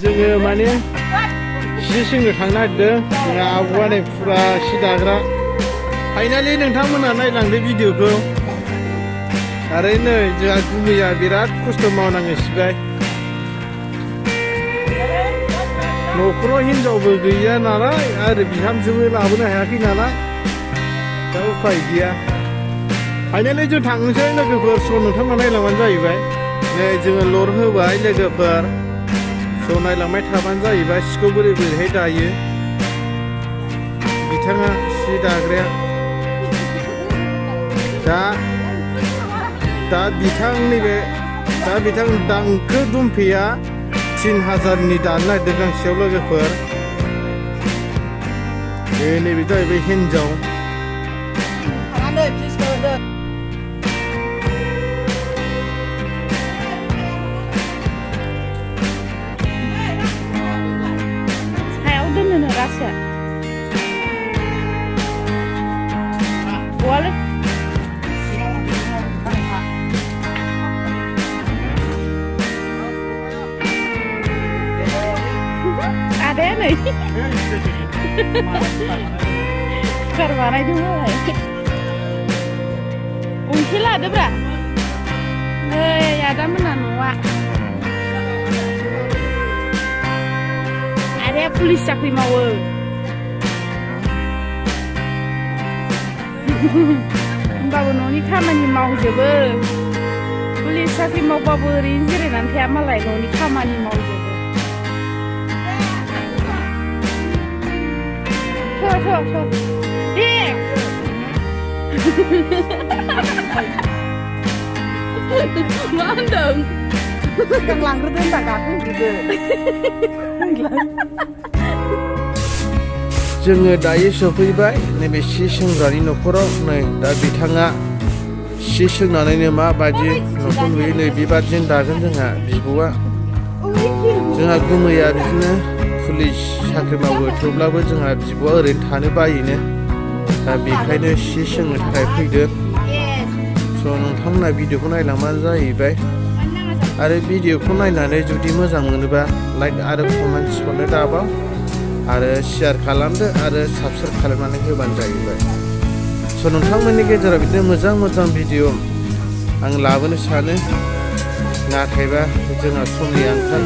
जोङो माने सि सोंनो थांनो नागिरदों जोंहा आब'आ नै फुरा सि दाग्रा फाइनालि नोंथांमोना नायलांदो भिडिअखौ आरो नै जोंहा गुमैया बिराद खस्थ' मावनाङो सिबाय न'खराव हिनजावबो गैया नालाय आरो बिहामजोबो लाबोनो हायाखै नालाय दा उफाय गैया फाइनालि जों थांनोसै लोगोफोर स' नोंथांमोना नायलांबानो जाहैबाय नै जोङो लर होबाय लोगोफोर स' नायलांबाय थाबानो जाहैबाय सिखौ बोरै बोरैहाय दायो बिथाङा सि दाग्राया दा बिथां दांखो दुमफेया 3000नि दानो नागिरदों गांसेयाव लोगोफोर नैबे जाहैबाय हिन्जाव सायाव दोननो रासो वाले ada nih kar barai dulu ungkil ada bra ada menanua ada polis sakri mau baru noni kamani mau jobe polis sakri mau babu rinjir nanti amalai noni kamani mau jobe Tuh. Dik. Mandang. Kang langgar tuh tak aku gitu. जोङो दायो सफैबाय नैबे सि सोंग्रानि न'खराव नै दा बिथाङा सि सोंनानैनो माबायदि न'खौ लुयो नै बेबादिनो दागोन जोंहा बिब'आ जोंहा गुमैया बिदिनो पुलिस साख्रि मावो थेवब्लाबो जोंहा बिब'आ ओरैनो थानो बायोनो दा बेखायनो सि सोंनो थाखाय फैदों स' नोंथांमोना भिडिअखौ नायलांबानो जाहैबाय आरो भिडिअखौ नायनानै जुदि मोजां मोनोबा लाइक आरो कमेन्ट्स हरनो दाबाव आरो शेयार खालामदो आरो साबस्क्राइब खालामनानै होबानो जाहैबाय स' नोंथांमोननि गेजेराव बिदिनो मोजां भिडिअ आं लाबोनो सानो नाथायबा जोंहा समनि आंखाल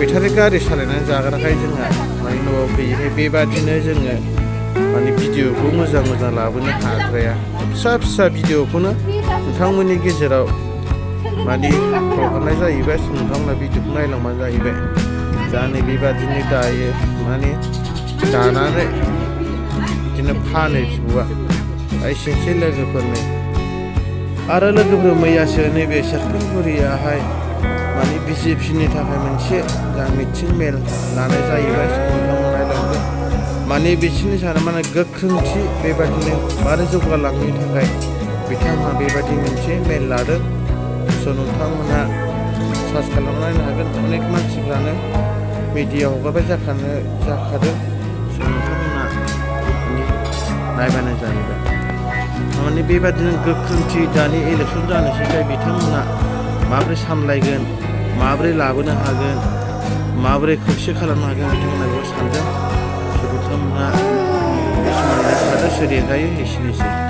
बेटारि गारि सालायनानै जाग्राखाय जोंहा माने न'आव फैयैखाय बेबादिनो जोङो माने भिडिअखौ मोजां लाबोनो हाद्राया फिसा भिडिअखौनो नोंथांमोननि गेजेराव माने हगारनाय जाहैबाय नोंथांमोना भिडिअखौ नायलांबानो जाहैबाय जा नै बेबादिनो दायो माने दानानै बिदिनो फानो बिब'आ एसेनोसै लोगोफोरनो आरो लोगोफोर मैयासो नैबे सेरफांगुरियाहाय माने BJPनि थाखाय मोनसे मिटिं मेल लानाय जाहैबाय नोंथांमोना नायलांदो माने बिसोरनि साना माने गोख्रोंथि बेबादिनो मारै जौगालांनो थाखाय बिथांमोना बेबादि मोनसे मेल लादों स' नोंथांमोनहा सार्च खालामना नायनो हागोन अनेक मानसिफ्रानो मिडिया हगारबाय जाखादों स' नोंथांमोना नायबानो जाहैबाय माने बेबादिनो गोख्रोंथि दानि इलेक्सन जानोसैखाय बिथांमोना माबोरै सामलायगोन माबोरै लाबोनो हागोन माबोरै खौसे खालामनो हागोन बिथांमोना बेखौ सानदों बिथांमोना बे समाव सोलियो एसेनोसै